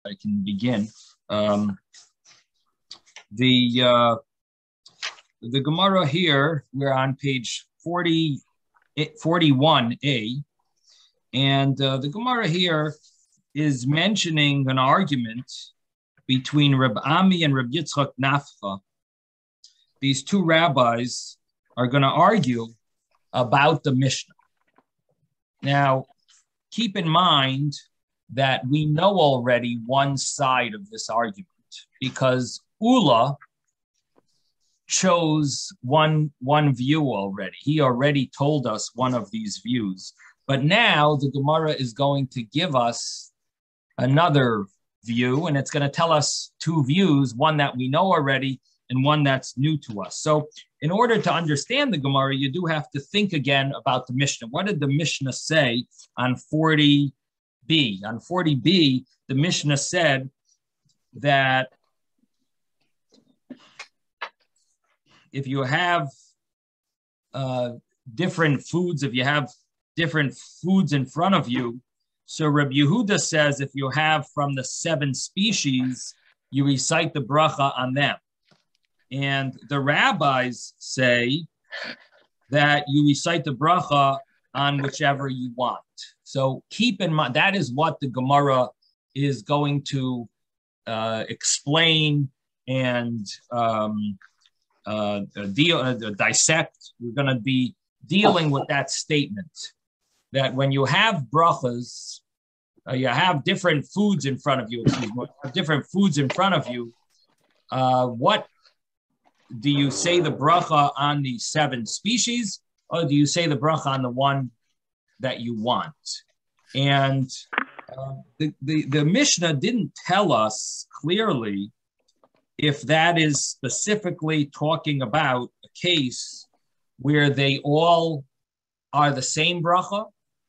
I can begin. The Gemara here, we're on page 41a, and the Gemara here is mentioning an argument between Reb Ami and Reb Yitzchok Nafcha. These two rabbis are going to argue about the Mishnah. Now, keep in mind that we know already one side of this argument because Ula chose one view already. He already told us one of these views. But now the Gemara is going to give us another view, and it's going to tell us two views, one that we know already and one that's new to us. So in order to understand the Gemara, you do have to think again about the Mishnah. What did the Mishnah say on 40b? On 40b, the Mishnah said that if you have different foods, if you have different foods in front of you, so Reb Yehuda says if you have from the 7 species, you recite the bracha on them. And the rabbis say that you recite the bracha on whichever you want. So keep in mind, that is what the Gemara is going to explain and dissect. We're going to be dealing with that statement that when you have brachas, you have different foods in front of you. What do you say the bracha on the 7 species, or do you say the bracha on the one that you want? And the Mishnah didn't tell us clearly if that is specifically talking about a case where they all are the same bracha,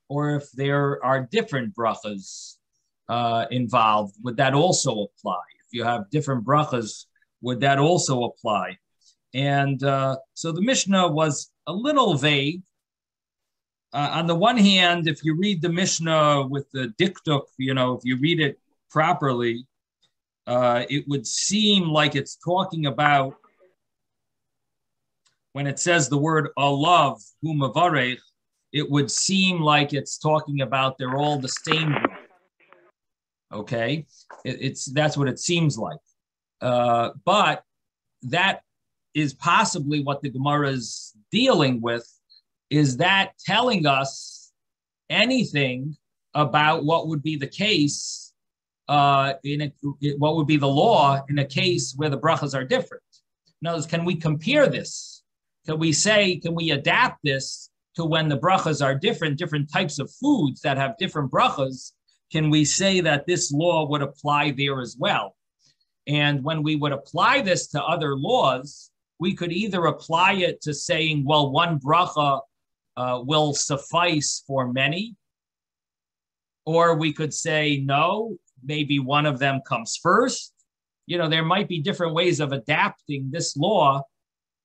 or if there are different brachas involved. Would that also apply? If you have different brachas, would that also apply? And so the Mishnah was a little vague. On the one hand, if you read the Mishnah with the diktuk, if you read it properly, it would seem like it's talking about, when it says the word alav hu mavarech, it would seem like it's talking about they're all the same. Okay, that's what it seems like. But that is possibly what the Gemara is dealing with. Is that telling us anything about what would be the case what would be the law in a case where the brachas are different? In other words, can we compare this? Can we adapt this to when the brachas are different types of foods that have different brachas? Can we say that this law would apply there as well? And when we would apply this to other laws, we could either apply it to saying, well, one bracha will suffice for many, or we could say, no, maybe one of them comes first. There might be different ways of adapting this law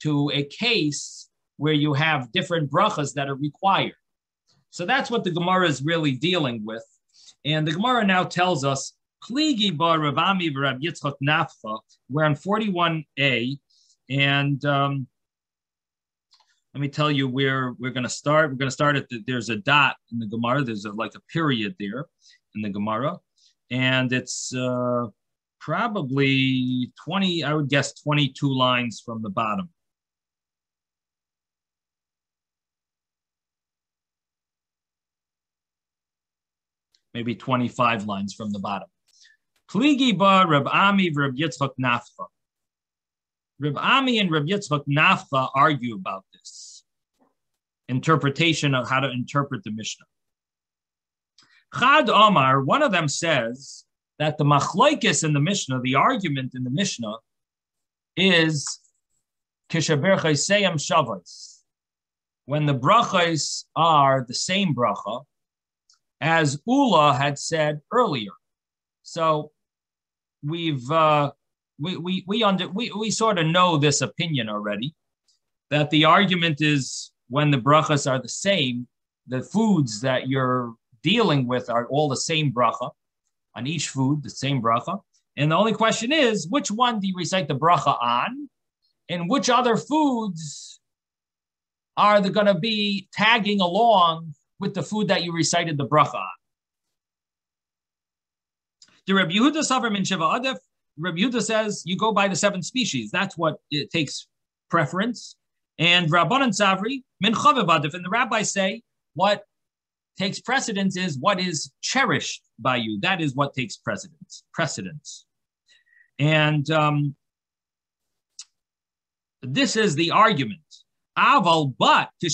to a case where you have different brachas that are required. So that's what the Gemara is really dealing with. And the Gemara now tells us, Pligi bar Rav Ami v'Rav Yitzchok Nafcha. We're on 41a, and let me tell you where we're going to start. We're going to start at there's a dot in the Gemara. There's a period there in the Gemara, and it's probably 20. I would guess 22 lines from the bottom. Maybe 25 lines from the bottom. Pligi bar Reb Ami v'Reb Yitzchok Nafcha. Reb Ami and Reb Yitzchok Nafcha argue about this interpretation of how to interpret the Mishnah. Chad Omar, one of them says that the machlokes in the Mishnah, the argument in the Mishnah, is kishaber chayseim shavos, when the brachos are the same bracha, as Ula had said earlier. So we sort of know this opinion already, that the argument is when the brachas are the same, the foods that you're dealing with are all the same bracha. on each food, the same bracha. And the only question is, which one do you recite the bracha on? And which other foods are they going to be tagging along with the food that you recited the bracha on? The Rabbi Yehuda Savar min Sheva Adif, Rabbi Yehuda says you go by the 7 species. That's what it takes preference. And Rabbanan Savri min Chavev Adif, and the rabbis say what takes precedence is what is cherished by you. That is what takes precedence. And this is the argument. Aval, but when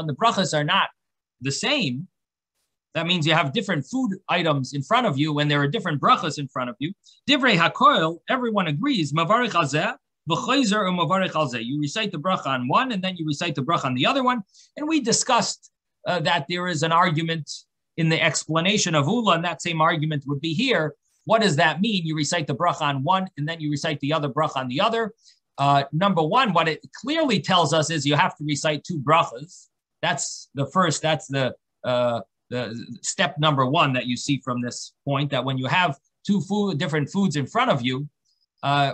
the brachas are not the same, that means you have different food items in front of you when there are different brachas in front of you. Divrei hakoil, everyone agrees. Mavarich hazeh, v'chayzer u'mavarich hazeh. You recite the bracha on one, and then you recite the bracha on the other one. And we discussed that there is an argument in the explanation of Ula, and that same argument would be here. What does that mean? You recite the bracha on one, and then you recite the other bracha on the other. Number one, what it clearly tells us is you have to recite 2 brachas. That's the first. That's the step number one that you see from this point. That when you have 2 different foods in front of you,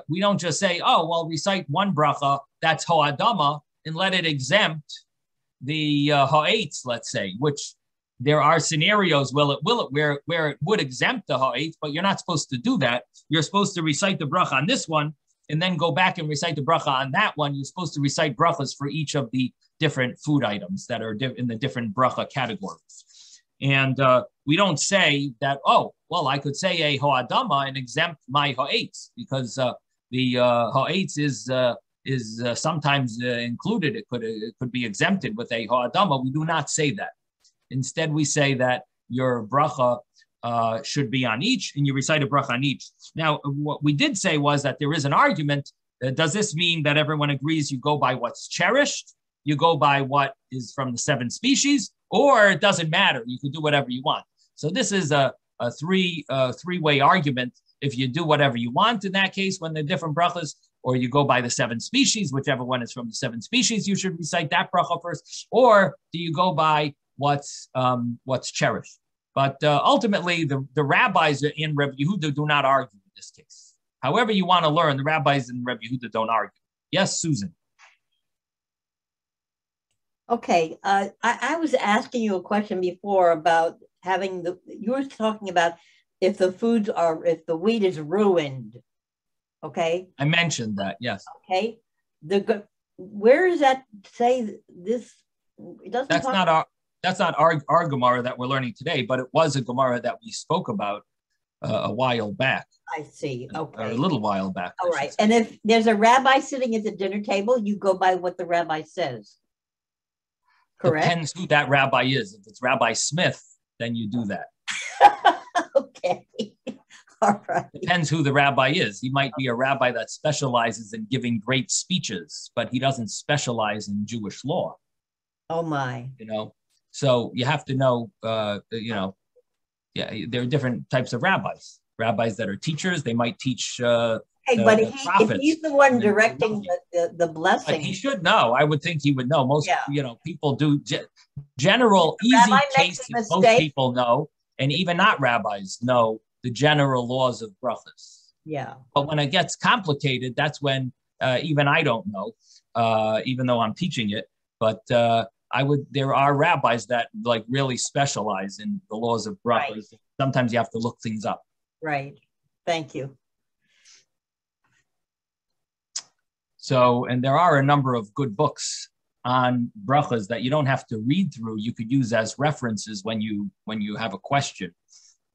we don't just say, "Oh, well, recite one bracha." That's ho'adama, and let it exempt the ha'etz, let's say, which there are scenarios where it would exempt the ha'etz, but you're not supposed to do that. You're supposed to recite the bracha on this one, and then go back and recite the bracha on that one. You're supposed to recite brachas for each of the different food items that are in the different bracha categories. And we don't say that, oh, well, I could say a ho'adama and exempt my ha'etz, because the ha'etz is sometimes included. It could be exempted with a ho'adama. We do not say that. Instead, we say that your bracha should be on each, and you recite a bracha on each. Now, what we did say was that there is an argument. Does this mean that everyone agrees you go by what's cherished, you go by what is from the 7 species, or it doesn't matter? You can do whatever you want. So this is a three-way argument. If you do whatever you want in that case, when they're different brachas, or you go by the 7 species, whichever one is from the 7 species, you should recite that bracha first, or do you go by what's cherished? But ultimately, the rabbis in Rabbi Yehuda do not argue in this case. However you want to learn, the rabbis in Rabbi Yehuda don't argue. Yes, Susan? Okay. I was asking you a question before about you were talking about if the wheat is ruined. Okay. I mentioned that, yes. Okay. Where does that say this? It doesn't. That's not our Gemara that we're learning today, but it was a Gemara that we spoke about a while back. I see. Okay. A little while back. All right. And if there's a rabbi sitting at the dinner table, you go by what the rabbi says. Correct? Depends who that rabbi is. If it's Rabbi Smith, then you do that. Okay. All right. Depends who the rabbi is. He might be a rabbi that specializes in giving great speeches, but he doesn't specialize in Jewish law. Oh, my. So you have to know, there are different types of rabbis. Rabbis that are teachers, they might teach but if he's the one directing the blessing. But he should know. I would think he would know. Most, people do. General, easy cases, most people know, and even not rabbis know the general laws of brachas. Yeah. But when it gets complicated, that's when even I don't know, even though I'm teaching it. But there are rabbis that really specialize in the laws of brachas. Right. Sometimes you have to look things up. Right. Thank you. So, and there are a number of good books on brachas that you don't have to read through. You could use as references when you have a question,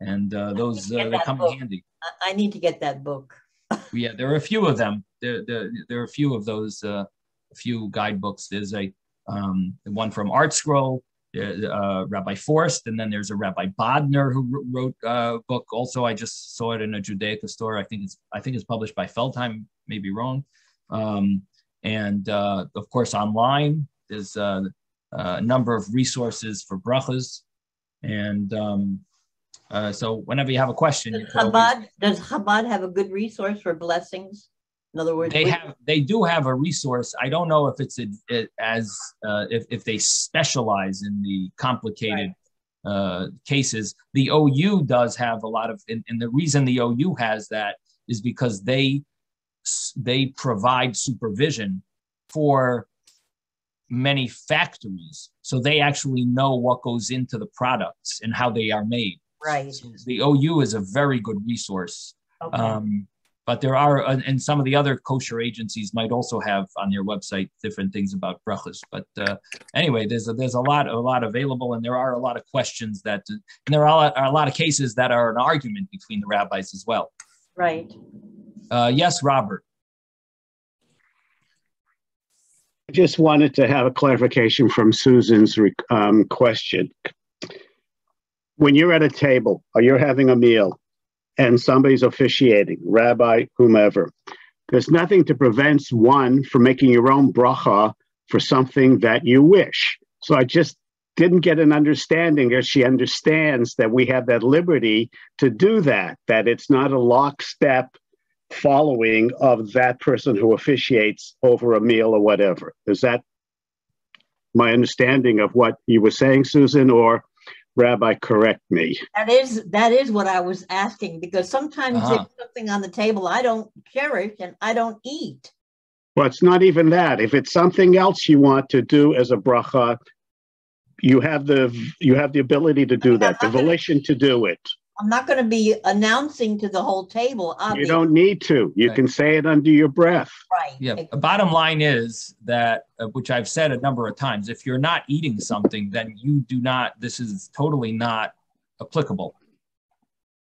and those they come in handy. I need to get that book. Yeah, there are a few of them. There are a few of those. A few guidebooks. There's the one from Art Scroll, Rabbi Forst, and then there's a Rabbi Bodner who wrote a book. Also, I just saw it in a Judaica store. I think it's published by Feldheim. Maybe wrong. And of course, online there's a number of resources for brachas. And so whenever you have a question, does Chabad have a good resource for blessings? In other words, they do have a resource. I don't know if it's if they specialize in the complicated cases. The OU does have a lot of, and the reason the OU has that is because they provide supervision for many factories, so they actually know what goes into the products and how they are made. Right. So the OU is a very good resource. Okay. But there are, and some of the other kosher agencies might also have on their website different things about Brochos. But anyway, there's a lot available, and there are a lot of questions and there are a lot of cases that are an argument between the rabbis as well. Right. Yes, Robert. I just wanted to have a clarification from Susan's question. When you're at a table or you're having a meal and somebody's officiating, rabbi, whomever, there's nothing to prevent one from making your own bracha for something that you wish. So I just didn't get an understanding, as she understands that we have that liberty to do that it's not a lockstep following of that person who officiates over a meal or whatever. Is that my understanding of what you were saying, Susan, or Rabbi, correct me? That is what I was asking, because sometimes there's something on the table I don't cherish and I don't eat. Well, it's not even that. If it's something else you want to do as a bracha, you have the ability to do that, the volition to do it. I'm not going to be announcing to the whole table. You don't need to. You can say it under your breath. Right. Yeah. The bottom line is that, which I've said a number of times, if you're not eating something, then you do not, this is totally not applicable.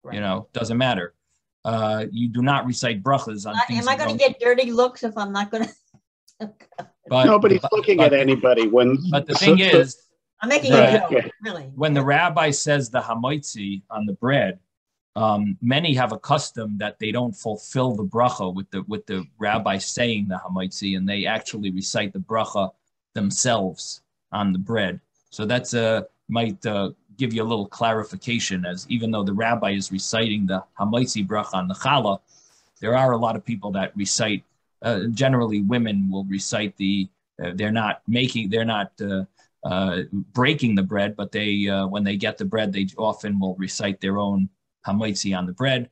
Right. Doesn't matter. You do not recite brachas on things. Am I going to get dirty looks if I'm not going to? Nobody's looking at anybody when. But the thing is, I'm making a joke, really. When the rabbi says the hamaitzi on the bread, many have a custom that they don't fulfill the bracha with the rabbi saying the hamaitzi, and they actually recite the bracha themselves on the bread. So that's might give you a little clarification, as even though the rabbi is reciting the hamaitzi bracha on the challah, there are a lot of people that recite. Generally, women will recite they're not breaking the bread, but they when they get the bread, they often will recite their own hamaitzi on the bread,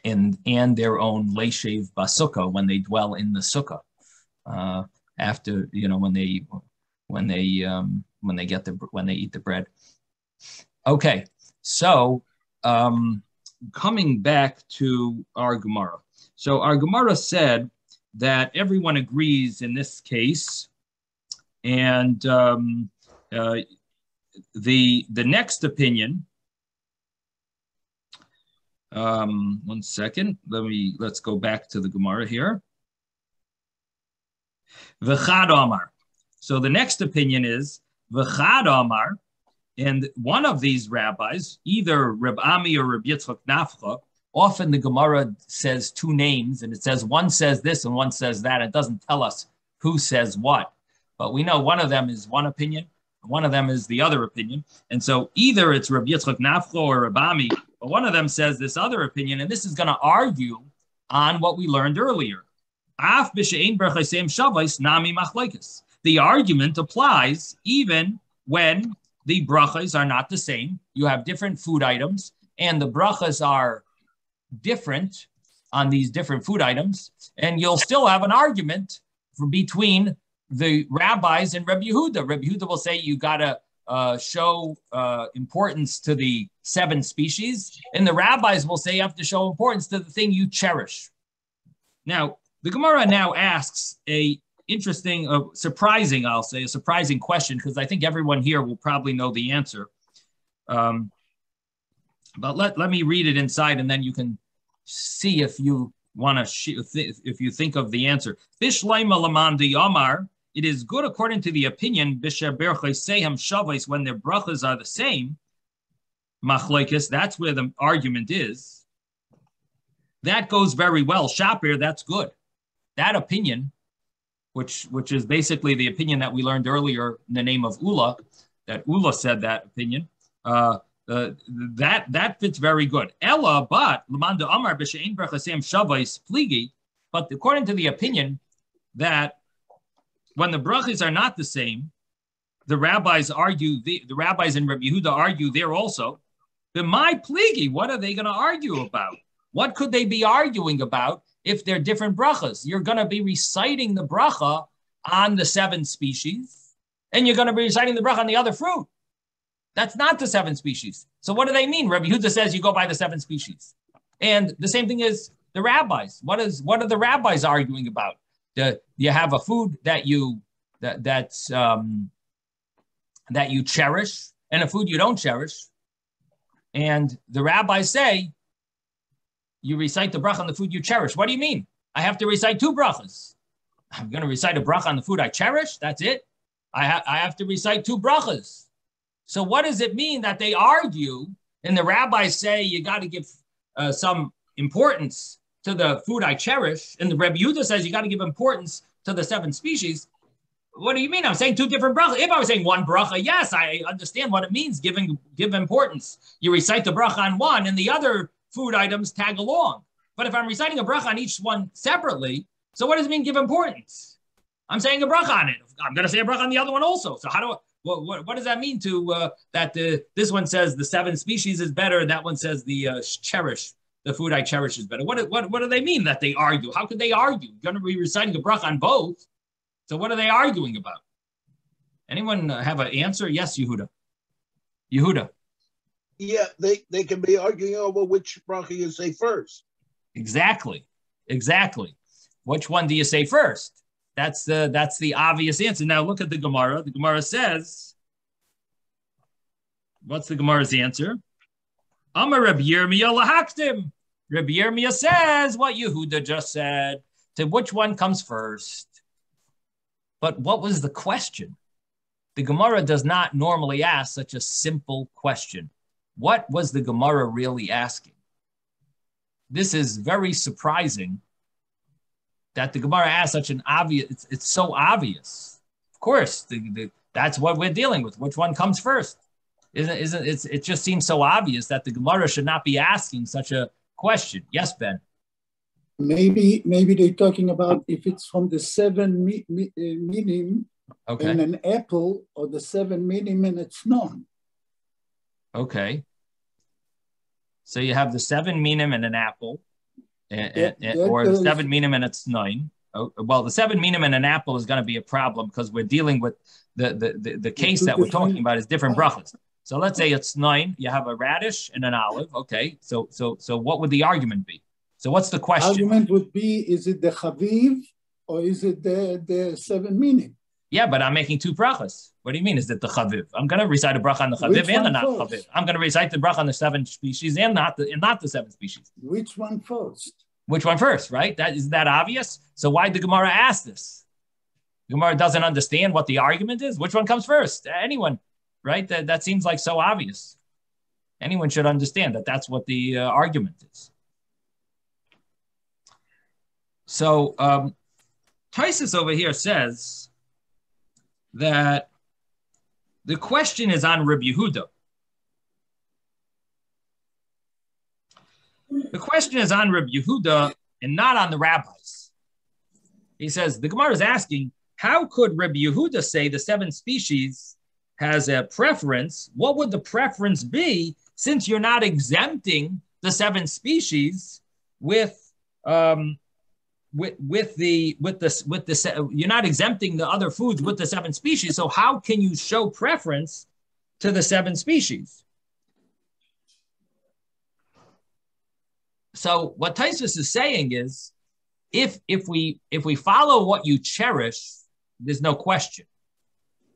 and their own leishev basukkah when they dwell in the sukkah. After when they eat the bread. Okay, so coming back to our Gemara. So our Gemara said that everyone agrees in this case. And the next opinion, one second, let's go back to the Gemara here. V'chad Amar. So the next opinion is V'chad Amar, and one of these rabbis, either Reb Ami or Reb Yitzchok Nafcha, often the Gemara says two names, and it says one says this and one says that. It doesn't tell us who says what. But we know one of them is one opinion, one of them is the other opinion. And so either it's Rabbi Yitzchok Nafcho or Reb Ami, but one of them says this other opinion, and this is going to argue on what we learned earlier. The argument applies even when the brachas are not the same. You have different food items, and the brachas are different on these different food items, and you'll still have an argument between the rabbis and Rabbi Yehuda. Rabbi Yehuda will say you got to show importance to the 7 species, and the rabbis will say you have to show importance to the thing you cherish. Now, the Gemara now asks a interesting, surprising question, because I think everyone here will probably know the answer. But let me read it inside, and then you can see if you want to, if you think of the answer. Bishleima lamandi Amar. It is good according to the opinion, when their brachas are the same, machlokes, that's where the argument is. That goes very well. Shapir, that's good. That opinion, which is basically the opinion that we learned earlier in the name of Ula, that Ula said that opinion, that fits very good. Ella, but Lamanda Amar b'she'ein brachasem shavais pligi, but according to the opinion that when the brachas are not the same, the rabbis argue, the rabbis in Rabbi Yehuda argue there also. The my pligi, what are they going to argue about? What could they be arguing about if they're different brachas? You're going to be reciting the bracha on the 7 species, and you're going to be reciting the bracha on the other fruit. That's not the 7 species. So what do they mean? Rabbi Yehuda says you go by the 7 species. And the same thing is the rabbis. What are the rabbis arguing about? You have a food that you cherish and a food you don't cherish. And the rabbis say, you recite the bracha on the food you cherish. What do you mean? I have to recite 2 brachas. I'm going to recite a bracha on the food I cherish. That's it. I have to recite 2 brachas. So what does it mean that they argue and the rabbis say you got to give some importance to the food I cherish, and the Rebbe Yehuda says you got to give importance to the 7 species? What do you mean? I'm saying 2 different brachas. If I was saying 1 bracha, yes, I understand what it means, give importance. You recite the bracha on one, and the other food items tag along. But if I'm reciting a bracha on each one separately, so what does it mean give importance? I'm saying a bracha on it. I'm going to say a bracha on the other one also. So how do what does that mean to that this one says the 7 species is better, and that one says the food I cherish is better? What do they mean that they argue? How could they argue? You're going to be reciting a bracha on both. So what are they arguing about? Anyone have an answer? Yes, Yehuda. Yehuda. Yeah, they can be arguing over which bracha you say first. Exactly. Which one do you say first? That's the obvious answer. Now look at the Gemara. The Gemara says, what's the Gemara's answer? Amar Rabbi Yirmiyah lahaktim. Rabbi Yirmiyah says what Yehuda just said. To which one comes first? But what was the question? The Gemara does not normally ask such a simple question. What was the Gemara really asking? This is very surprising that the Gemara asked such an obvious, it's so obvious. Of course, that's what we're dealing with. Which one comes first? It just seems so obvious that the Gemara should not be asking such a question. Yes, Ben? Maybe they're talking about if it's from the 7 minim and an apple, or the 7 minim and it's none. Okay. So you have the 7 minim and an apple, or the 7 minim and it's 9. Oh, well, the 7 minim and an apple is going to be a problem because we're dealing with the case that we're talking about is different brachas. So let's say it's 9. You have a radish and an olive. Okay. So what would the argument be? So what's the question? Argument would be: is it the chaviv or is it the 7 minim? Yeah, but I'm making 2 brachas. What do you mean? Is it the chaviv? I'm going to recite a bracha on the chaviv and the not chaviv. I'm going to recite the bracha on the 7 species and not the 7 species. Which one first? Which one first? Right? Isn't that obvious? So why did the Gemara ask this? The Gemara doesn't understand what the argument is. Which one comes first? Anyone, right? That seems like so obvious. Anyone should understand that that's what the argument is. So Taisus over here says that the question is on Rabbi Yehuda. The question is on Rabbi Yehuda and not on the rabbis. He says, the Gemara is asking, how could Rabbi Yehuda say the 7 species has a preference? What would the preference be since you're not exempting the 7 species with you're not exempting the other foods with the 7 species. So how can you show preference to the 7 species? So what Taisus is saying is, if we follow what you cherish, there's no question.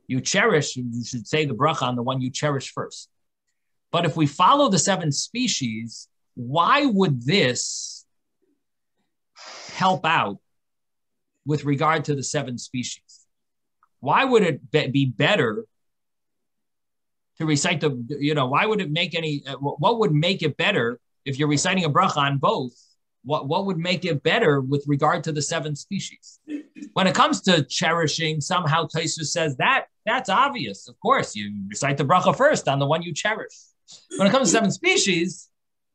You cherish, you should say the bracha on the one you cherish first. But if we follow the 7 species, why would this help out with regard to the 7 species? Why would it be better to recite why would it make what would make it better if you're reciting a bracha on both? What would make it better with regard to the 7 species? When it comes to cherishing, somehow Taisus says that's obvious. Of course, you recite the bracha first on the one you cherish. When it comes to 7 species,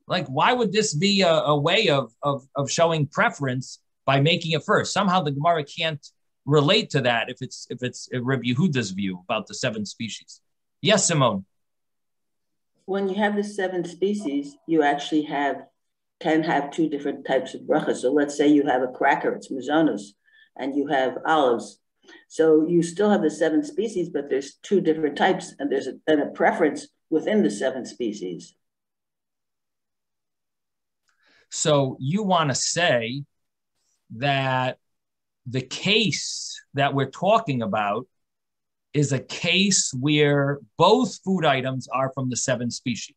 like, why would this be a way of showing preference by making it first? Somehow the Gemara can't relate to that if it's Reb Yehuda's view about the 7 species? Yes, Simone. When you have the 7 species, you actually can have 2 different types of brachas. So let's say you have a cracker, it's mazonos, and you have olives. So you still have the 7 species, but there's 2 different types, and there's a preference within the 7 species. So you want to say that the case that we're talking about is a case where both food items are from the 7 species.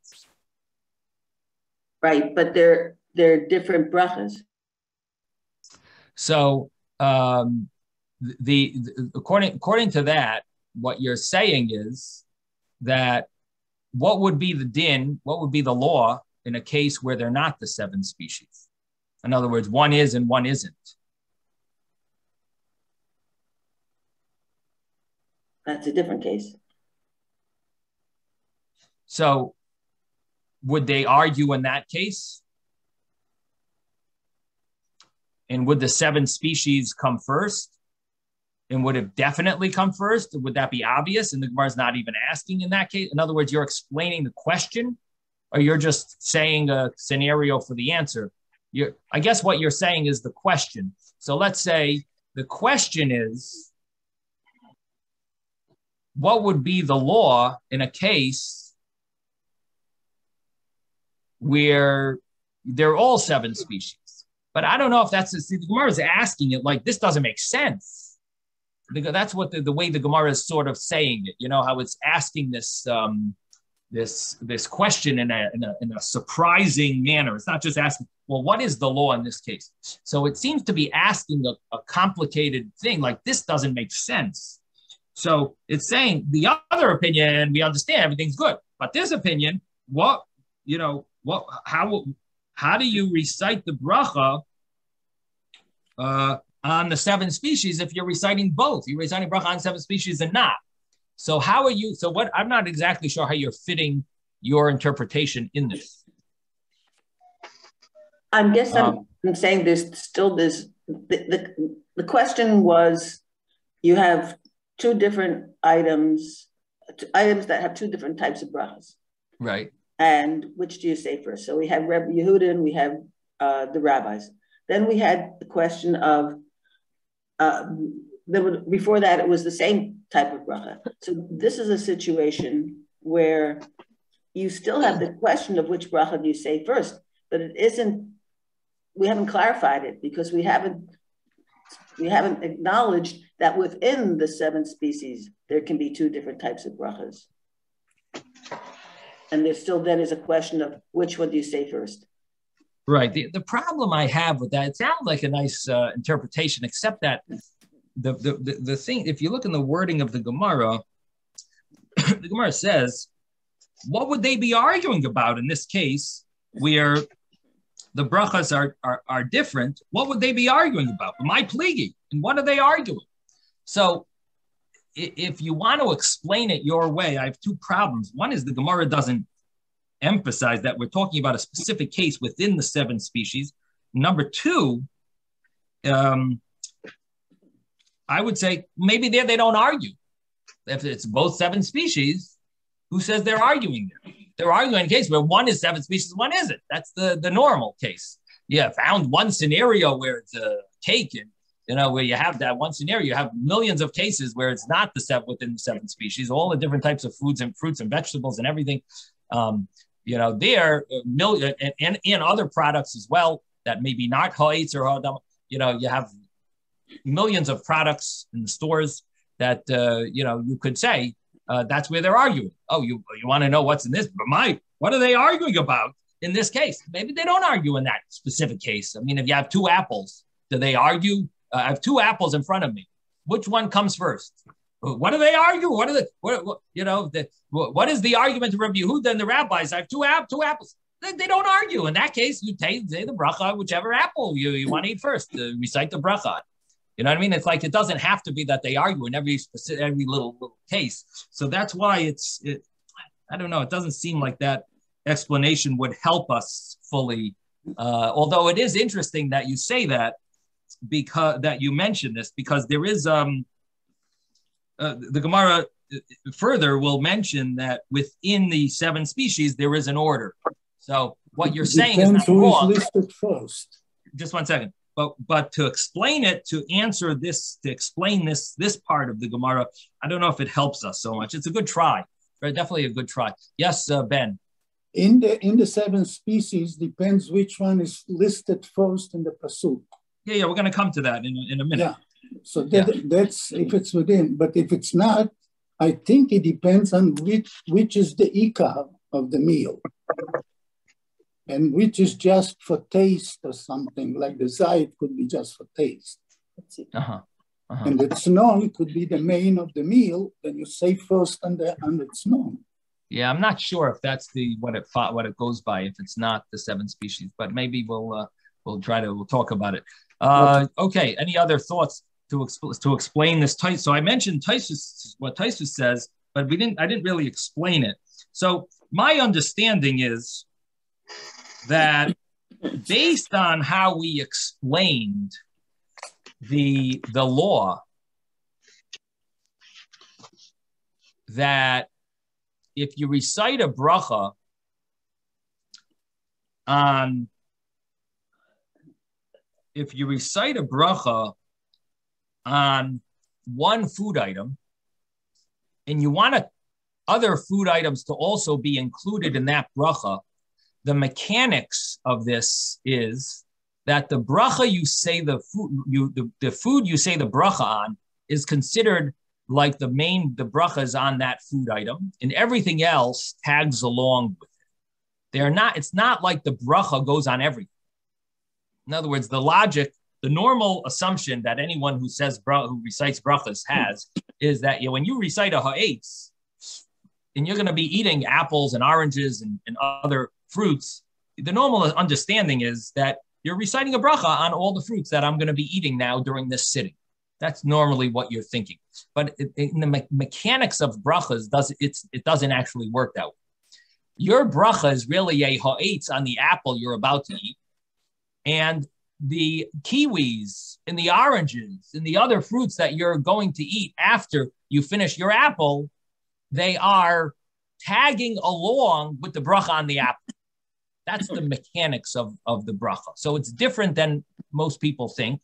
Right, but they're different brachas. So according to that, what you're saying is that what would be the din, what would be the law in a case where they're not the 7 species? In other words, one is and one isn't. That's a different case. So would they argue in that case? And would the 7 species come first? And would it definitely come first? Would that be obvious? And the Gemara is not even asking in that case. In other words, you're explaining the question, or you're just saying a scenario for the answer. I guess what you're saying is the question. So let's say the question is, what would be the law in a case where they're all 7 species? But I don't know if that's, the Gemara is asking it like, this doesn't make sense. Because that's what the way the Gemara is sort of saying it, you know, how it's asking this this question in a surprising manner. It's not just asking, well, what is the law in this case? So it seems to be asking a complicated thing, like this doesn't make sense. So it's saying the other opinion, we understand everything's good, but this opinion, how do you recite the bracha on the 7 species if you're reciting both? You're reciting bracha on 7 species and not. So how are you? So what? I'm not exactly sure how you're fitting your interpretation in this. I guess I'm saying there's still this. The question was, you have 2 different items that have 2 different types of brachas. Right. And which do you say first? So we have Reb Yehuda and we have the rabbis. Then we had the question of, before that, it was the same type of bracha. So this is a situation where you still have the question of which bracha do you say first, but it isn't, we haven't clarified it because we haven't acknowledged that within the 7 species, there can be 2 different types of brachas. And there still then is a question of which one do you say first? Right. The problem I have with that, it sounds like a nice interpretation, except that the thing, if you look in the wording of the Gemara, the Gemara says, what would they be arguing about in this case where the brachas are different? What would they be arguing about? My pligi, and what are they arguing? So if you want to explain it your way, I have 2 problems. One is the Gemara doesn't emphasize that we're talking about a specific case within the 7 species. Number 2, I would say maybe there they don't argue. If it's both 7 species, who says they're arguing there? They're arguing in a case where one is 7 species, one isn't. That's the normal case. Yeah, found one scenario where it's a cake, and where you have that one scenario, you have millions of cases where it's not the 7 within the 7 species, all the different types of foods and fruits and vegetables and everything. There and other products as well that maybe not ha'etz or ha'adam. You have millions of products in the stores that you could say that's where they're arguing. Oh, you want to know what's in this? But what are they arguing about in this case? Maybe they don't argue in that specific case. I mean, if you have 2 apples, do they argue? I have 2 apples in front of me. Which one comes first? What do they argue? What is the argument of Rabbi Yehuda and the rabbis? I have two apples. They don't argue. In that case, you say the bracha, whichever apple you want to eat first. Recite the bracha. You know what I mean? It's like it doesn't have to be that they argue in every little case. So that's why I don't know. It doesn't seem like that explanation would help us fully. Although it is interesting that you say that, because that you mentioned this, because there is the Gemara further will mention that within the 7 species there is an order. So what you're saying is not wrong. Is listed first. Just 1 second. But to explain it, to answer this, to explain this part of the Gemara, I don't know if it helps us so much. It's a good try, right? Definitely a good try. Yes, Ben. In the 7 species, depends which one is listed first in the pasuk. Yeah, we're going to come to that in a minute. Yeah, so that's if it's within. But if it's not, I think it depends on which is the ikar of the meal, and which is just for taste or something. Like the zayit could be just for taste, and the tznon could be the main of the meal. Then you say first on the tznon. Yeah, I'm not sure if that's what it goes by. If it's not the 7 species, but maybe we'll talk about it. Okay. Any other thoughts to explain this? So I mentioned what Taisus says, but I didn't really explain it. So my understanding is that based on how we explained the law, that if you recite a bracha on one food item, and you want other food items to also be included in that bracha, the mechanics of this is that the bracha you say the food you say the bracha on is considered like the bracha is on that food item, and everything else tags along with it. It's not like the bracha goes on everything. In other words, the normal assumption that anyone who recites brachas has is that when you recite a ha'etz, and you're going to be eating apples and oranges and other fruits, the normal understanding is that you're reciting a bracha on all the fruits that I'm going to be eating now during this sitting. That's normally what you're thinking. But in the mechanics of brachas, it doesn't actually work that way. Your bracha is really a ha'etz on the apple you're about to eat, and the kiwis and the oranges and the other fruits that you're going to eat after you finish your apple, they are tagging along with the bracha on the apple. That's the mechanics of the bracha. So it's different than most people think.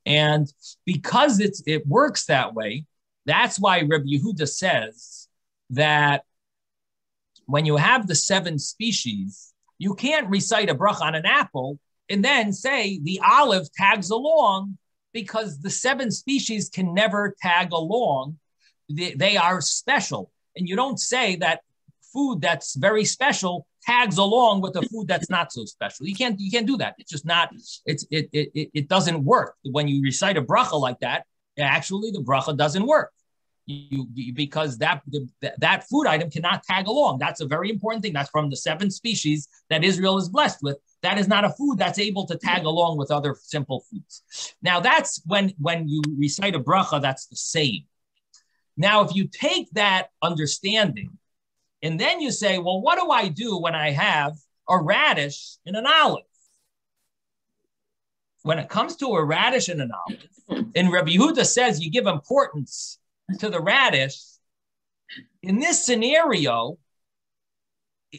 And because it works that way, that's why Rabbi Yehuda says that when you have the 7 species, you can't recite a bracha on an apple and then say the olive tags along, because the 7 species can never tag along. They are special. And you don't say that food that's very special tags along with the food that's not so special. You can't do that. It's just not, it doesn't work. When you recite a bracha like that, actually the bracha doesn't work. Because that food item cannot tag along. That's a very important thing. That's from the 7 species that Israel is blessed with. That is not a food that's able to tag along with other simple foods. Now that's when you recite a bracha, that's the same. Now, if you take that understanding and then you say, well, what do I do when I have a radish and an olive? When it comes to a radish and an olive, and Rabbi Yehuda says you give importance to the radish, in this scenario,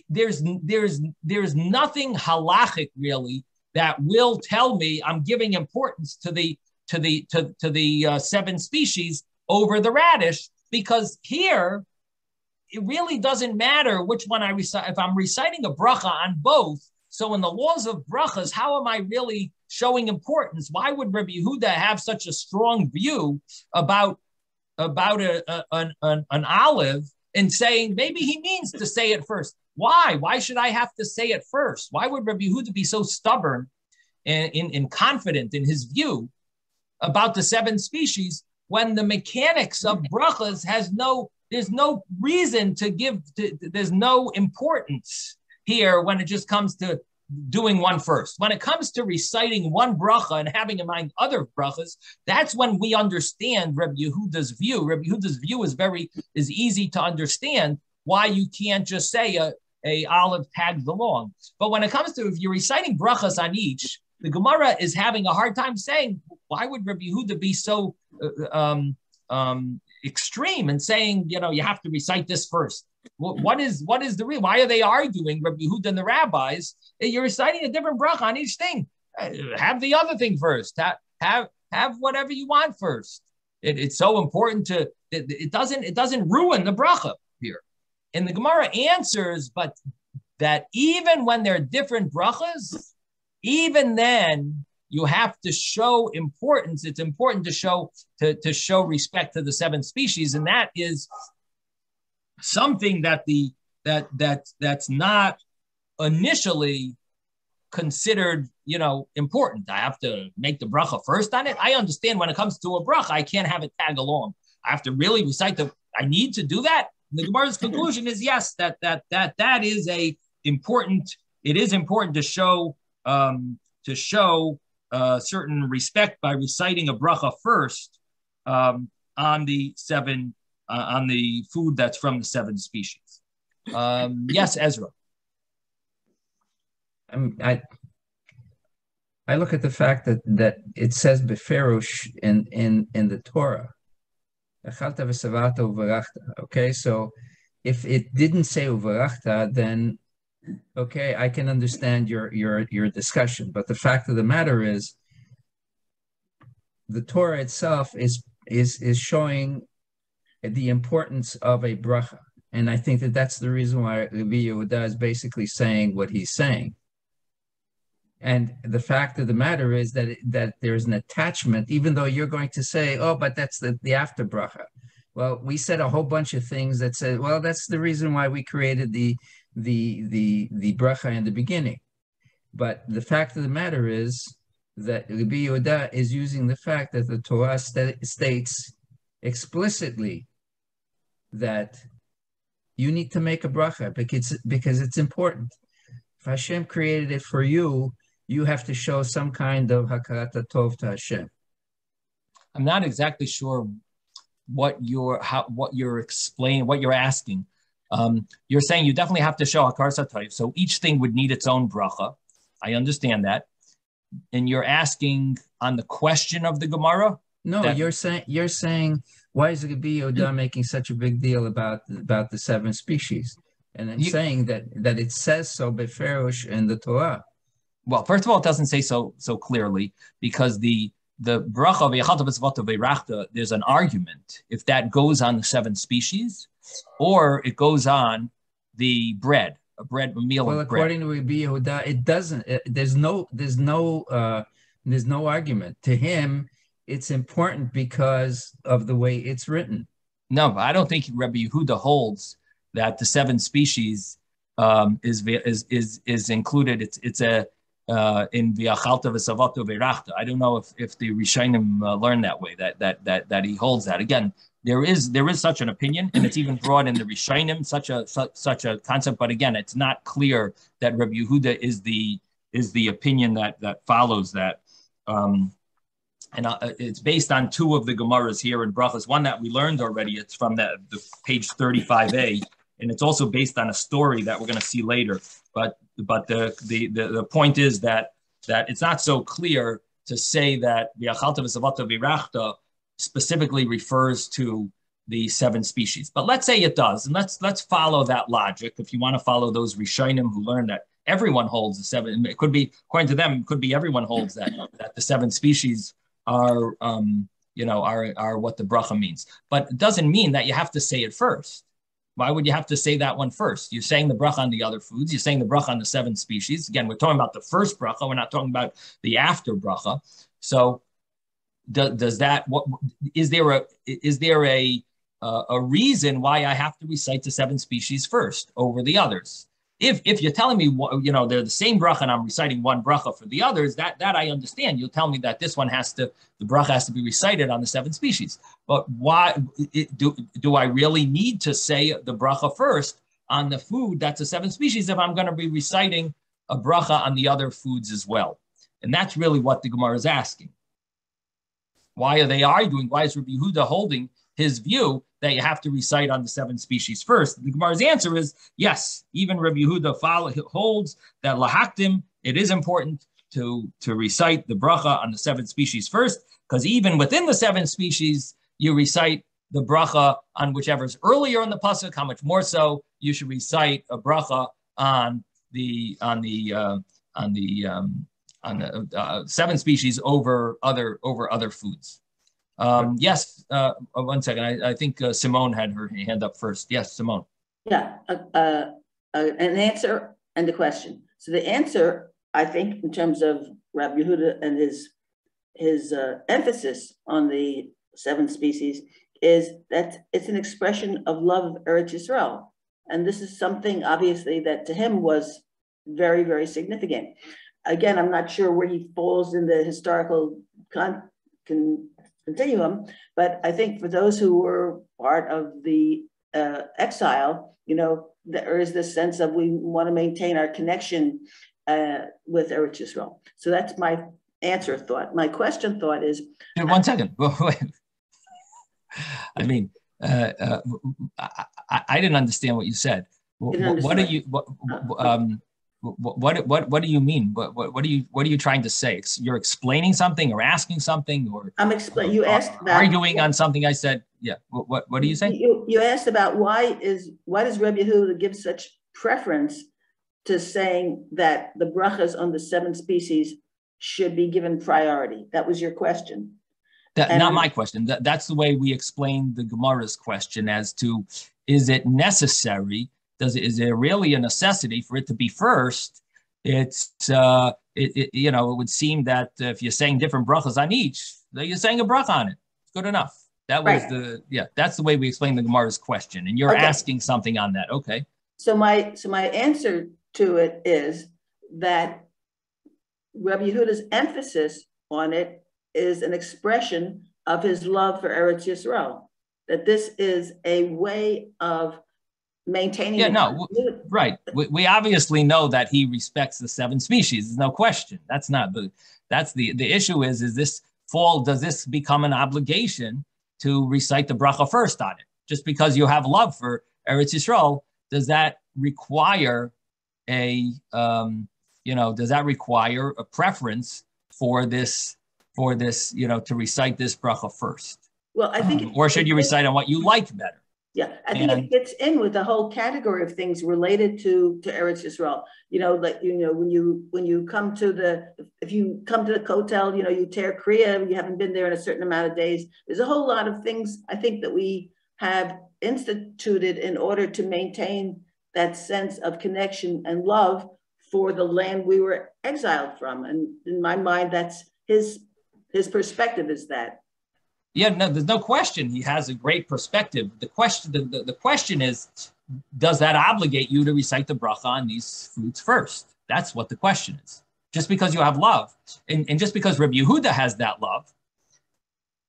there's nothing halachic really that will tell me I'm giving importance to the 7 species over the radish, because here it really doesn't matter which one I recite. If I'm reciting a bracha on both, so in the laws of brachas, how am I really showing importance? Why would Rabbi Yehuda have such a strong view about an olive and saying maybe he means to say it first? Why? Why should I have to say it first? Why would Rabbi Yehuda be so stubborn and confident in his view about the 7 species when the mechanics of brachas there's no reason to give, there's no importance here when it just comes to doing one first. When it comes to reciting one bracha and having in mind other brachas, that's when we understand Rabbi Yehuda's view. Rabbi Yehuda's view is easy to understand why you can't just say a olive tags along. But when it comes to, if you're reciting brachas on each, the Gemara is having a hard time saying, why would Rabbi Yehuda be so extreme and saying, you have to recite this first? What is the real? Why are they arguing, Rabbi Yehuda and the rabbis? You're reciting a different bracha on each thing. Have the other thing first. Have whatever you want first. It's so important to. It doesn't ruin the bracha here. And the Gemara answers, but that even when they're different brachas, even then you have to show importance. It's important to show respect to the seven species, and that is something that's not initially considered, important. I have to make the bracha first on it. I understand when it comes to a bracha, I can't have it tag along. I have to really recite I need to do that. The Gemara's conclusion is yes, that is important. It is important to show certain respect by reciting a bracha first on the food that's from the seven species. Yes, Ezra. I look at the fact that it says beferush in the Torah. Okay, so if it didn't say uvarachta, then okay, I can understand your discussion. But the fact of the matter is, the Torah itself is showing the importance of a bracha, and I think that's the reason why Levi Yehuda is basically saying what he's saying. And the fact of the matter is that there's an attachment, even though you're going to say, oh, but that's the after bracha. Well, we said a whole bunch of things that said, well, that's the reason why we created the bracha in the beginning. But the fact of the matter is that Rabbi Yehuda is using the fact that the Torah states explicitly that you need to make a bracha because it's important. If Hashem created it for you, you have to show some kind of hakarat tov to Hashem. I'm not exactly sure what you're explaining, what you're asking. You're saying you definitely have to show hakarat tov, so each thing would need its own bracha. I understand that, and you're asking on the question of the Gemara. No, you're saying why is Rabbi Yehuda making such a big deal about the seven species? And I'm saying that it says so beferush in the Torah. Well, first of all, it doesn't say so clearly, because the bracha of Yechalta v'Tzavata v'Rachta, there's an argument if that goes on the seven species or it goes on the bread, a meal well, of bread. Well, according to Rabbi Yehuda, it doesn't. There's no argument. To him, it's important because of the way it's written. No, but I don't think Rabbi Yehuda holds that the seven species is included. It's in V'achalta v'Savata v'Rachta. I don't know if the Rishonim learn that way. That he holds that. Again, there is such an opinion, and it's even brought in the Rishonim such a concept. But again, it's not clear that Rabbi Yehuda is the opinion that follows that. And it's based on two of the Gemaras here in Brochos. One that we learned already. It's from the page 35a. And it's also based on a story that we're going to see later. But the point is that it's not so clear to say that the V'achalta v'Savata v'Rachta specifically refers to the seven species. But let's say it does, and let's follow that logic. If you want to follow those Rishonim who learn that everyone holds the seven, it could be, according to them, it could be everyone holds that the seven species are what the bracha means. But it doesn't mean that you have to say it first. Why would you have to say that one first? You're saying the bracha on the other foods. You're saying the bracha on the seven species. Again, we're talking about the first bracha. We're not talking about the after bracha. So, does that? What is there a reason why I have to recite the seven species first over the others? If you're telling me, they're the same bracha and I'm reciting one bracha for the others, that I understand. You'll tell me that this one the bracha has to be recited on the seven species. But why do I really need to say the bracha first on the food that's the seven species if I'm going to be reciting a bracha on the other foods as well? And that's really what the Gemara is asking. Why are they arguing? Why is Rabbi Yehuda holding his view that you have to recite on the seven species first? The Gemara's answer is yes. Even Rabbi Yehuda holds that lahaktim, it is important to recite the bracha on the 7 species first, because even within the 7 species, you recite the bracha on whichever's earlier in the pasuk. How much more so you should recite a bracha on the 7 species over other foods. Yes, 1 second. I think Simone had her hand up first. Yes, Simone. Yeah, an answer and a question. So the answer, I think, in terms of Rabbi Yehuda and his emphasis on the 7 species, is that it's an expression of love of Eretz Yisrael. And this is something, obviously, that to him was very, very significant. Again, I'm not sure where he falls in the historical continuum, but I think for those who were part of the exile, there is this sense of we want to maintain our connection with Eretz Yisrael. So that's my answer thought. My question thought is... 1 second. I mean, I didn't understand what you said. What do you mean? What are you trying to say? You're explaining something or asking something, or I'm explaining. You asked about arguing on something I said. Yeah. What do you say? You asked about why does Rabbi Yehuda give such preference to saying that the brachas on the 7 species should be given priority? That was your question. Not my question. That's the way we explained the Gemara's question as to, is it necessary? Is there really a necessity for it to be first? It would seem that if you're saying different brachas on each, you're saying a bracha on it. It's good enough. That was right. That's the way we explained the Gemara's question. And you're asking something on that. Okay. So my answer to it is that Rabbi Yehuda's emphasis on it is an expression of his love for Eretz Yisrael, that this is a way of maintaining. Right. We obviously know that he respects the 7 species. There's no question. That's the issue is this does this become an obligation to recite the bracha first on it? Just because you have love for Eretz Yisrael, does that require does that require a preference for this, to recite this bracha first? Well, I think, or should you recite on what you like better? Yeah, I think it fits in with the whole category of things related to Eretz Yisrael. When you come to the Kotel, you tear Kriya, you haven't been there in a certain amount of days. There's a whole lot of things I think that we have instituted in order to maintain that sense of connection and love for the land we were exiled from. And in my mind, that's his perspective is that. Yeah, no, there's no question. He has a great perspective. The question is, does that obligate you to recite the bracha on these foods first? That's what the question is. Just because you have love, and just because Rabbi Yehuda has that love,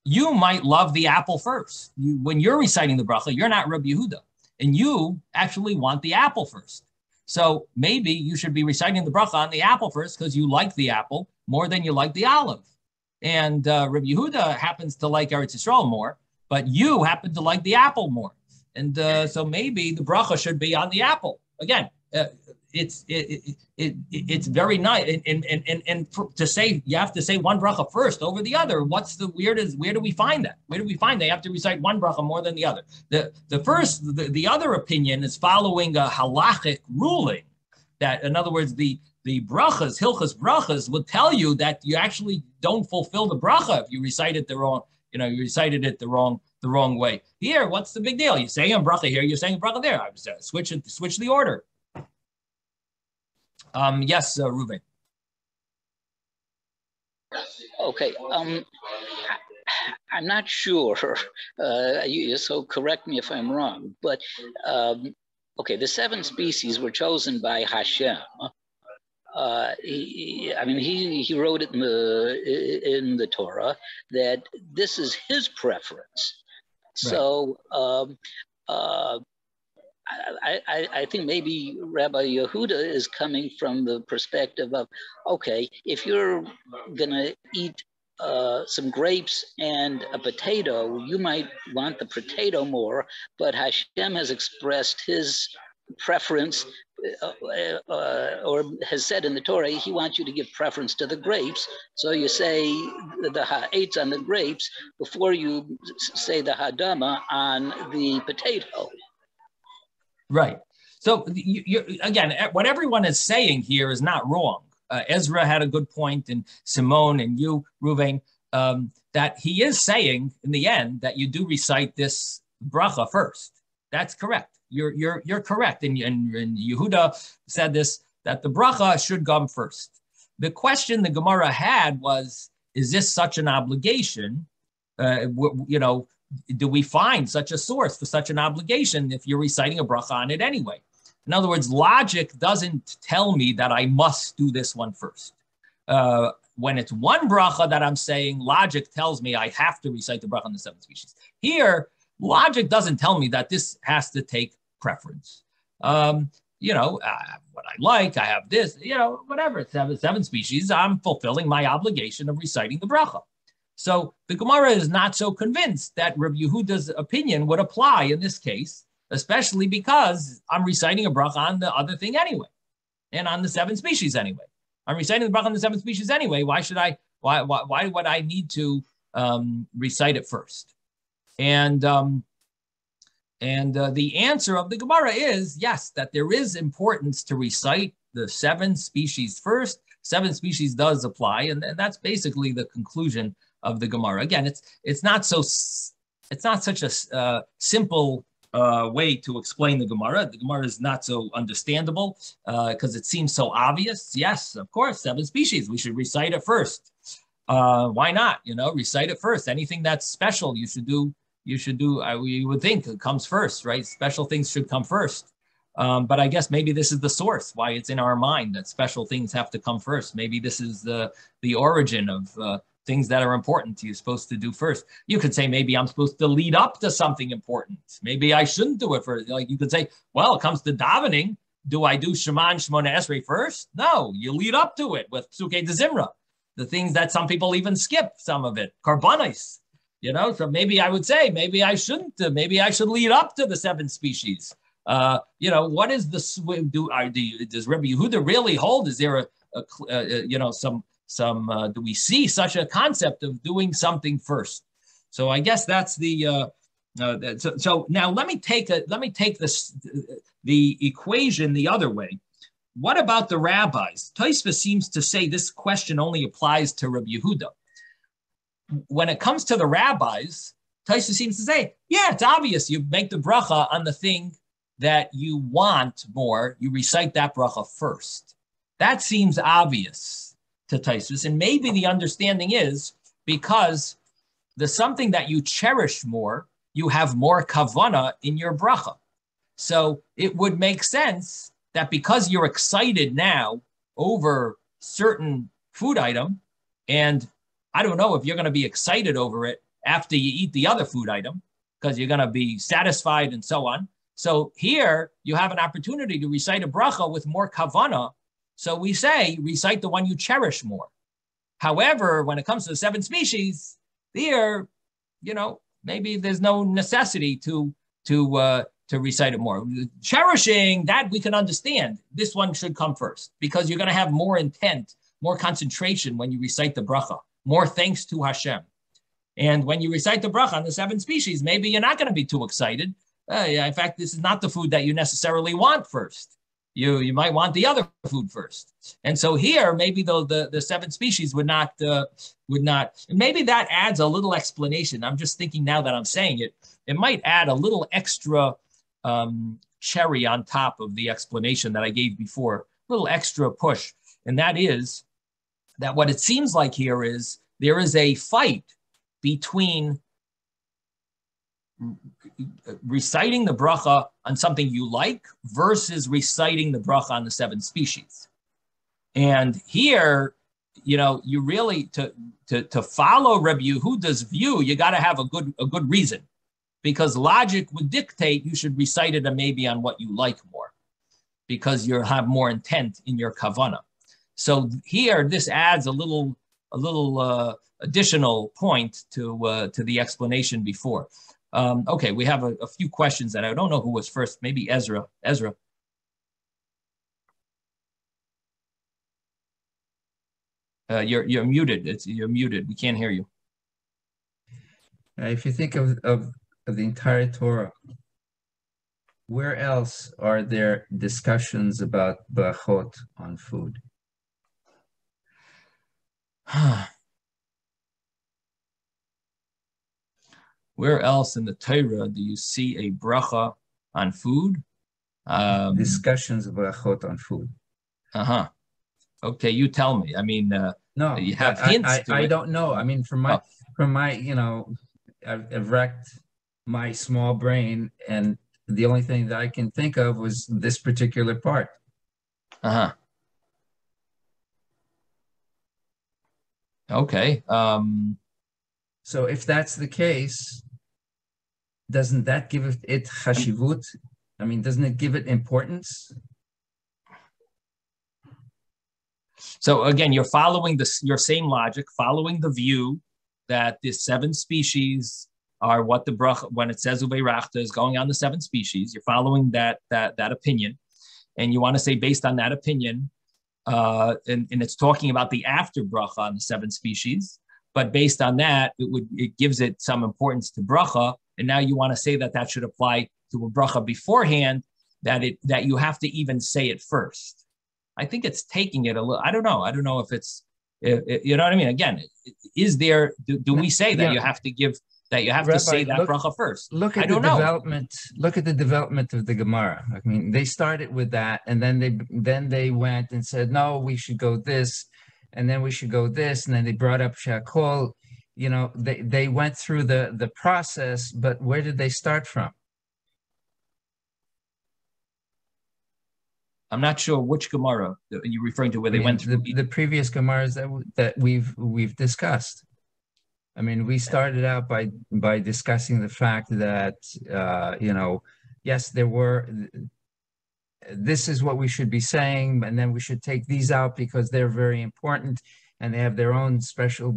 you might love the apple first. When you're reciting the bracha, you're not Rabbi Yehuda, and you actually want the apple first. So maybe you should be reciting the bracha on the apple first because you like the apple more than you like the olive. And Rabbi Yehuda happens to like Eretz Yisrael more, but you happen to like the apple more. And so maybe the bracha should be on the apple. Again, it's very nice. And to say you have to say one bracha first over the other, where do we find that? Where do we find they have to recite one bracha more than the other? The other opinion is following a halachic ruling that, in other words, the brachas, hilchas brachas, will tell you that you actually don't fulfill the bracha if you recite it the wrong, you recited it the wrong way. Here, what's the big deal? You're saying a bracha here, you're saying a bracha there. I was switch the order. Yes, Reuven. Okay. I'm not sure. So correct me if I'm wrong, but okay, the 7 species were chosen by Hashem. He wrote it in the Torah that this is his preference. Right. So I think maybe Rabbi Yehuda is coming from the perspective of, okay, if you're gonna eat some grapes and a potato, you might want the potato more, but Hashem has expressed his preference or has said in the Torah, he wants you to give preference to the grapes. So you say the ha'etz on the grapes before you say the hadama on the potato. Right. So again, what everyone is saying here is not wrong. Ezra had a good point, and Simone and you, Ruvain, that he is saying in the end that you do recite this bracha first. That's correct. You're correct. And Yehuda said this, that the bracha should come first. The question the Gemara had was, is this such an obligation? Do we find such a source for such an obligation if you're reciting a bracha on it anyway? In other words, logic doesn't tell me that I must do this one first. When it's one bracha that I'm saying, logic tells me I have to recite the bracha on the 7 species. Here, logic doesn't tell me that this has to take preference. I have what I like, I have this, whatever, it's 7 species, I'm fulfilling my obligation of reciting the bracha. So the Gemara is not so convinced that Rabbi Yehuda's opinion would apply in this case, especially because I'm reciting a bracha on the other thing anyway, and on the 7 species anyway. I'm reciting the bracha on the 7 species anyway. Why would I need to recite it first? And the answer of the Gemara is yes, that there is importance to recite the 7 species first. 7 species does apply, and that's basically the conclusion of the Gemara. Again, it's not such a simple way to explain the Gemara. The Gemara is not so understandable because it seems so obvious. Yes, of course, 7 species. We should recite it first. Why not? Recite it first. Anything that's special, you should do. You would think it comes first, right? Special things should come first. But I guess maybe this is the source why it's in our mind that special things have to come first. Maybe this is the origin of things that are important you're supposed to do first. You could say, maybe I'm supposed to lead up to something important. Maybe I shouldn't do it first. Like you could say, well, it comes to davening. Do I do Shema and Shemona Esrei first? No, you lead up to it with Psukei de Zimra. The things that some people even skip, some of it, Karbanis. So maybe I would say, maybe I shouldn't. Maybe I should lead up to the 7 species. What is does Rabbi Yehuda really hold? Is there do we see such a concept of doing something first? So I guess that's the so now let me take the equation the other way. What about the rabbis? Tosfos seems to say this question only applies to Rabbi Yehuda. When it comes to the rabbis, Tosfos seems to say, yeah, it's obvious. You make the bracha on the thing that you want more. You recite that bracha first. That seems obvious to Tosfos, and maybe the understanding is because the something that you cherish more, you have more kavana in your bracha. So it would make sense that because you're excited now over certain food item, and I don't know if you're going to be excited over it after you eat the other food item, because you're going to be satisfied and so on. So here you have an opportunity to recite a bracha with more kavana. So we say, recite the one you cherish more. However, when it comes to the 7 species, there, maybe there's no necessity to recite it more. Cherishing, that we can understand. This one should come first because you're going to have more intent, more concentration when you recite the bracha, more thanks to Hashem. And when you recite the bracha on the 7 species, maybe you're not going to be too excited. In fact, this is not the food that you necessarily want first. You might want the other food first. And so here, maybe the 7 species would not, maybe that adds a little explanation. I'm just thinking now that I'm saying it, it might add a little extra cherry on top of the explanation that I gave before, a little extra push. And that is that what it seems like here is there is a fight between reciting the bracha on something you like versus reciting the bracha on the 7 species. And here, you really to follow Rabbi Yehuda's view, you got to have a good reason, because logic would dictate you should recite it maybe on what you like more, because you have more intent in your kavana. So here, this adds a little additional point to the explanation before. Okay, we have a few questions that I don't know who was first. Maybe Ezra. Ezra. You're muted. You're muted. We can't hear you. If you think of the entire Torah, where else are there discussions about brachot on food? Where else in the Torah do you see a bracha on food? Discussions of brachot on food. Uh-huh. Okay, you tell me. I mean, no, you have hints. I don't know. I mean, from my, you know, I've wrecked my small brain, and the only thing that I can think of was this particular part. Uh-huh. Okay. So if that's the case, doesn't that give it chashivut? I mean, doesn't it give it importance? So again, you're following your same logic, following the view that the 7 species are what the bracha, when it says ubeirachta, is going on the 7 species. You're following that opinion, and you want to say based on that opinion, and it's talking about the after bracha on the 7 species. But based on that, it gives it some importance to bracha, and now you want to say that should apply to a bracha beforehand. That you have to even say it first. I think it's taking it a little. I don't know. I don't know if it's, you know what I mean. Again, is there? Do we say that you have to give that you have Rabbi, to say that bracha first? Look at the development. Look at the development of the Gemara. I mean, they started with that, and then they went and said, no, we should go this, and then we should go this, and then they brought up shakol. You know, they went through the process, but where did they start from? I'm not sure which Gemara you're referring to, where they went through the previous Gemaras that we've discussed. I mean, we started out by discussing the fact that you know, yes, this is what we should be saying, and then we should take these out because they're very important and they have their own special,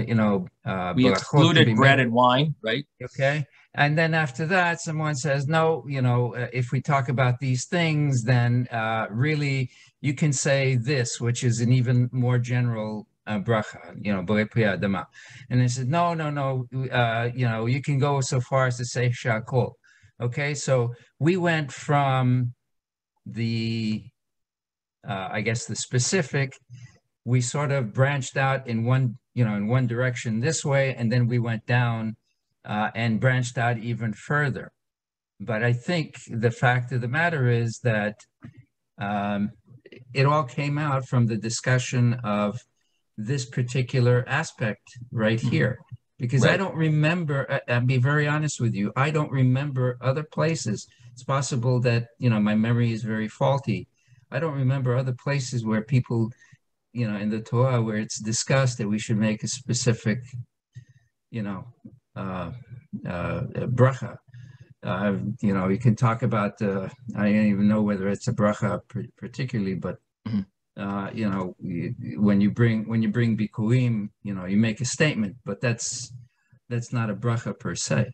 you know. We excluded bread and wine, right? Okay. And then after that, someone says, no, you know, if we talk about these things, then really you can say this, which is an even more general bracha, you know, borei pri adama. And they said, no, you know, you can go so far as to say shakol. Okay, so we went from the, I guess, the specific. We sort of branched out in one direction this way, and then we went down and branched out even further. But I think the fact of the matter is that it all came out from the discussion of this particular aspect right here. Because right. I don't remember, I'll be very honest with you, I don't remember other places. It's possible that, you know, my memory is very faulty. I don't remember other places where people, you know, in the Torah where it's discussed that we should make a specific, you know, bracha. You know, you can talk about, I don't even know whether it's a bracha particularly, but you know, when you bring bikurim, you know, you make a statement, but that's not a bracha per se.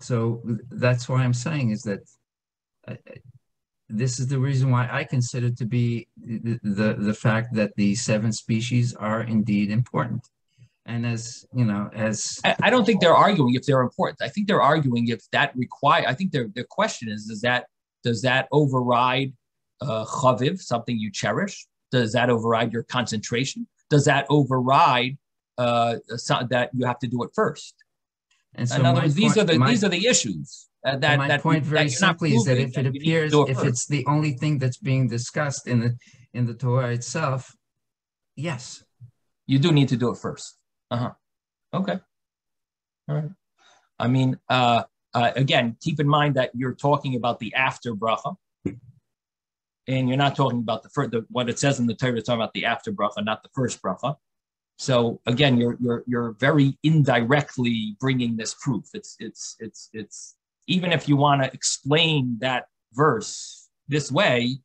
So that's why I'm saying is that this is the reason why I consider to be the fact that the 7 species are indeed important. And as you know, I don't think they're arguing if they're important. I think they're arguing if that require. I think their question is does that override chaviv, something you cherish? Does that override your concentration? Does that override that you have to do it first? And so in other words, these are the issues. My point very simply is that if it appears, if it's the only thing that's being discussed in the Torah itself, yes, you do need to do it first. Okay. All right. I mean, again, keep in mind that you're talking about the after bracha, and you're not talking about what it says in the Torah. It's talking about the after bracha, not the first bracha. So again, you're very indirectly bringing this proof. It's even if you want to explain that verse this way,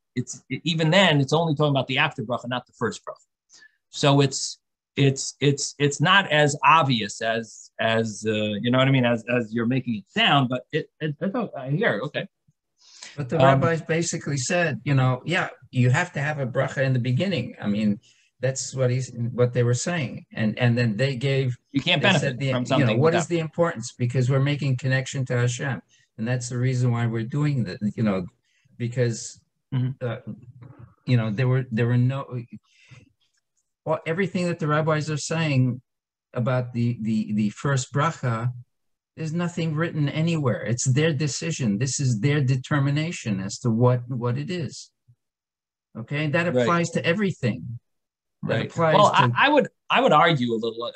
even then it's only talking about the after bracha, not the first bracha. So it's not as obvious as you know what I mean, as you're making it sound, but I hear okay. But the rabbis basically said, you know, yeah, you have to have a bracha in the beginning. I mean, That's what they were saying, and then they gave. You can't they benefit said from something. What is the importance? Because we're making connection to Hashem, and that's the reason why we're doing that. Because there were no. Well, everything that the rabbis are saying about the first bracha, there's nothing written anywhere. It's their decision. This is their determination as to what it is. Okay, that applies to everything. Right. Well, I would argue a little,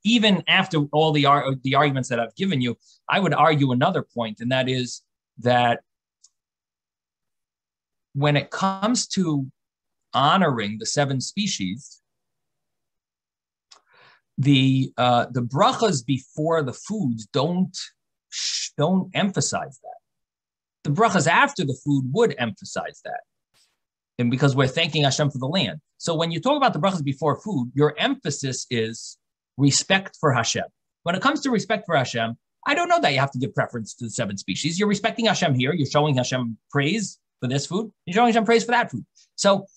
even after all the arguments that I've given you, I would argue another point, and that is that when it comes to honoring the 7 species, the brachas before the foods don't emphasize that. The brachas after the food would emphasize that, and because we're thanking Hashem for the land. So when you talk about the brachas before food, your emphasis is respect for Hashem. When it comes to respect for Hashem, I don't know that you have to give preference to the 7 species. You're respecting Hashem here. You're showing Hashem praise for this food. You're showing Hashem praise for that food. So,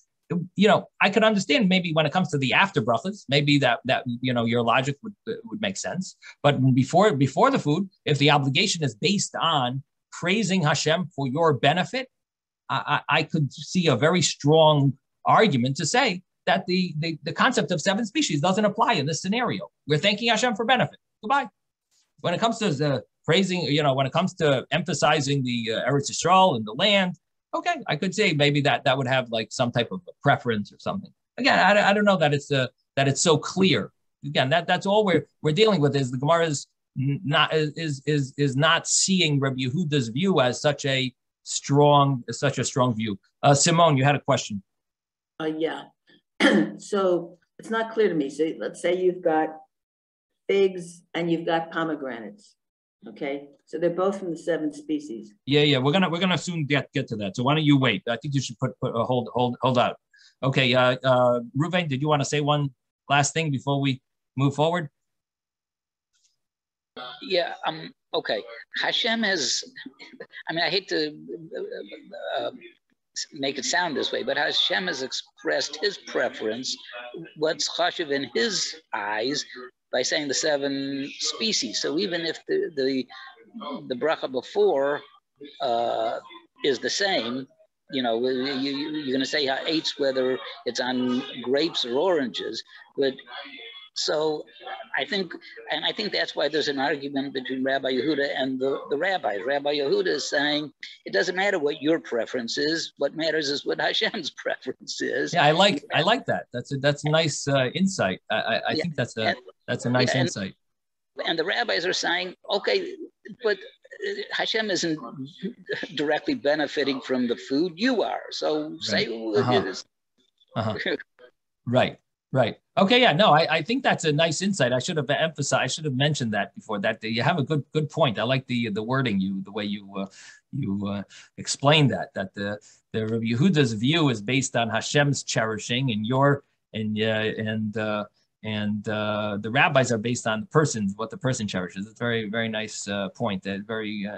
I could understand maybe when it comes to the after brachas, maybe that your logic would make sense. But before the food, if the obligation is based on praising Hashem for your benefit, I could see a very strong argument to say that the concept of 7 species doesn't apply in this scenario. We're thanking Hashem for benefit. Goodbye. When it comes to praising, when it comes to emphasizing the Eretz Yisrael and the land, okay, I could say maybe that would have like some type of a preference or something. Again, I don't know that it's so clear. Again, that's all we're dealing with is the Gemara is not seeing Rabbi Yehuda's view as such a strong view. Simone, you had a question. Yeah. So it's not clear to me. So let's say you've got figs and you've got pomegranates. Okay, so they're both from the 7 species. Yeah. We're gonna soon get to that. So why don't you wait? I think you should put hold out. Okay, Ruvain, did you want to say one last thing before we move forward? Yeah. Okay. Hashem has. I mean, I hate to make it sound this way, but Hashem has expressed His preference, what's chashuv in His eyes, by saying the 7 species. So even if the bracha before is the same, you're going to say ha'etz, whether it's on grapes or oranges. But so I think that's why there's an argument between Rabbi Yehuda and the rabbis. Rabbi Yehuda is saying it doesn't matter what your preference is. What matters is what Hashem's preference is. Yeah, I like that. That's a nice insight. I think that's a nice insight. And the rabbis are saying, okay, but Hashem isn't directly benefiting from the food. You are. So say it is. Right. Okay. Yeah. No, I think that's a nice insight. I should have mentioned that before. That you have a good point. I like the wording the way you explained that the Rabbi Yehuda's view is based on Hashem's cherishing, and the rabbis are based on what the person cherishes. It's a very, very nice point. That very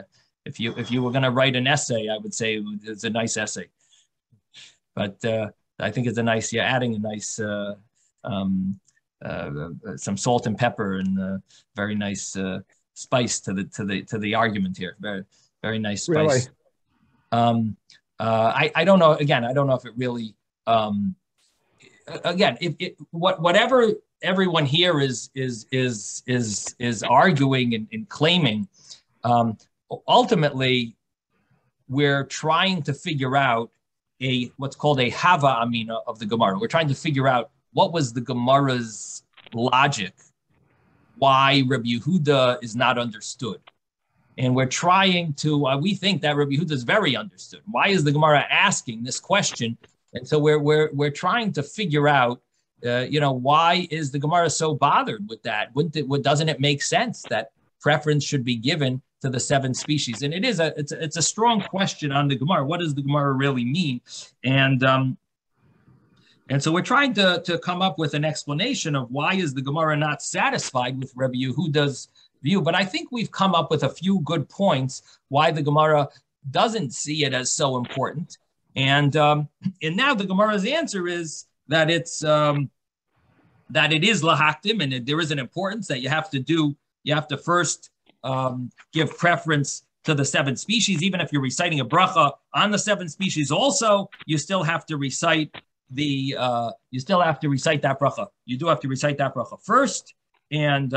if you were going to write an essay, I would say it's a nice essay. But I think it's a nice adding a nice. Some salt and pepper and very nice spice to the argument here. Very, very nice spice. Really? I don't know. Again, I don't know if it really. Again, whatever everyone here is arguing and claiming, ultimately, we're trying to figure out what's called a hava amina of the Gemara. We're trying to figure out what was the Gemara's logic, why Rabbi Yehuda is not understood. And we're trying to, we think that Rabbi Yehuda is very understood. Why is the Gemara asking this question? And so we're trying to figure out, why is the Gemara so bothered with that? Doesn't it make sense that preference should be given to the 7 species? And it's a strong question on the Gemara. What does the Gemara really mean? And so we're trying to come up with an explanation of why is the Gemara not satisfied with Rabbi Yehuda's view. But I think we've come up with a few good points why the Gemara doesn't see it as so important. And now the Gemara's answer is that it's that it is lahaktim, and there is an importance that you have to first give preference to the 7 species. Even if you're reciting a bracha on the 7 species also, you still have to recite that bracha. You do have to recite that bracha first, and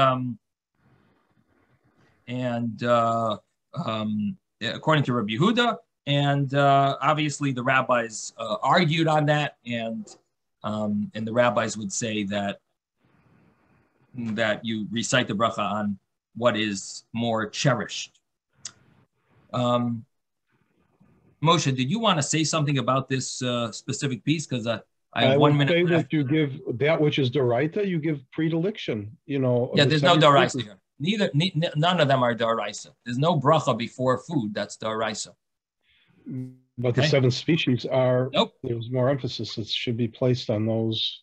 according to Rabbi Yehuda, and obviously the rabbis argued on that, and the rabbis would say that you recite the bracha on what is more cherished. Moshe, did you want to say something about this specific piece? Because I have 1 minute left. That you give that which is doraita, you give predilection. Yeah, there's no doraisa here. None of them are doraisa. There's no bracha before food. That's doraisa. But the 7 species are. Nope. There's more emphasis that should be placed on those.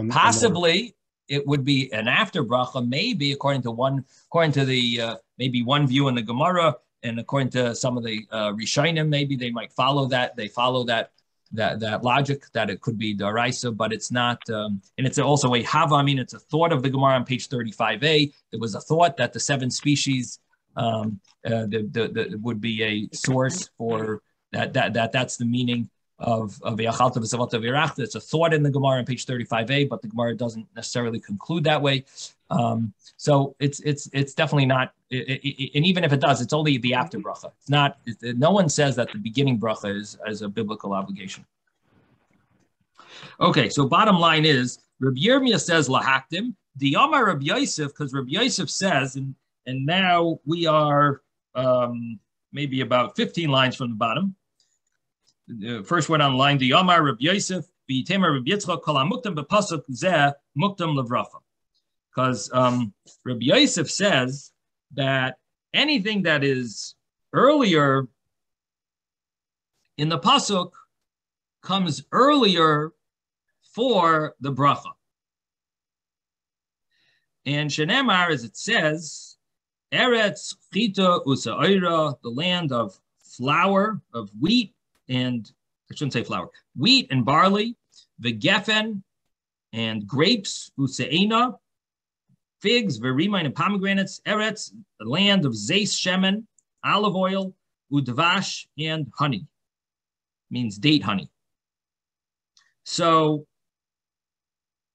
Possibly, it would be an after bracha, maybe according to the maybe one view in the Gemara, and according to some of the Rishonim, maybe they might follow that. They follow that logic that it could be daraisa, but it's not. And it's also a hava. I mean, it's a thought of the Gemara on page 35a. There was a thought that the 7 species would be a source for that's the meaning of V'achalta v'savata v'irachta. It's a thought in the Gemara on page 35a, but the Gemara doesn't necessarily conclude that way. So it's definitely not. And even if it does, it's only the after bracha. It's not. No one says that the beginning bracha is a biblical obligation. Okay, so bottom line is Rabbi Yirmiyah says lahaktim. The Yomar Rabbi Yosef, because Rabbi Yosef says, and now we are maybe about 15 lines from the bottom. The first one on the line, the Yomar Rabbi Yosef, v'yitemer Rabbi Yitzchok, kol hamuktam b'pasuk zeh muktam levracha. Because Rabbi Yosef says that anything that is earlier in the pasuk comes earlier for the bracha. And Shenemar, as it says, Eretz Chita Usa'ira, the land of flour, of wheat, and I shouldn't say flour, wheat and barley, V'gefen, and grapes, Usa'ina, figs, Verimain, and pomegranates, Eretz, the land of Zeis Shemen, olive oil, Udvash, and honey. Means date honey. So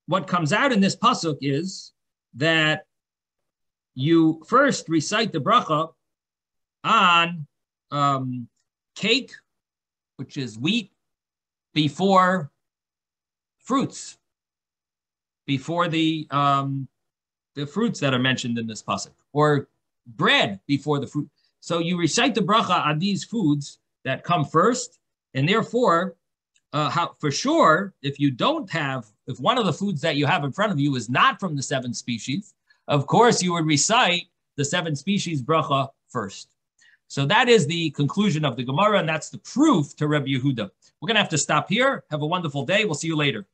what comes out in this pasuk is that you first recite the bracha on cake, which is wheat, before fruits, before the fruits that are mentioned in this pasuk, or bread before the fruit. So you recite the bracha on these foods that come first, and therefore, for sure, if one of the foods that you have in front of you is not from the 7 species, of course you would recite the 7 species bracha first. So that is the conclusion of the Gemara, and that's the proof to Rabbi Yehuda. We're going to have to stop here. Have a wonderful day. We'll see you later.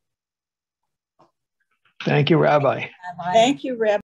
Thank you, Rabbi. Thank you, Rabbi.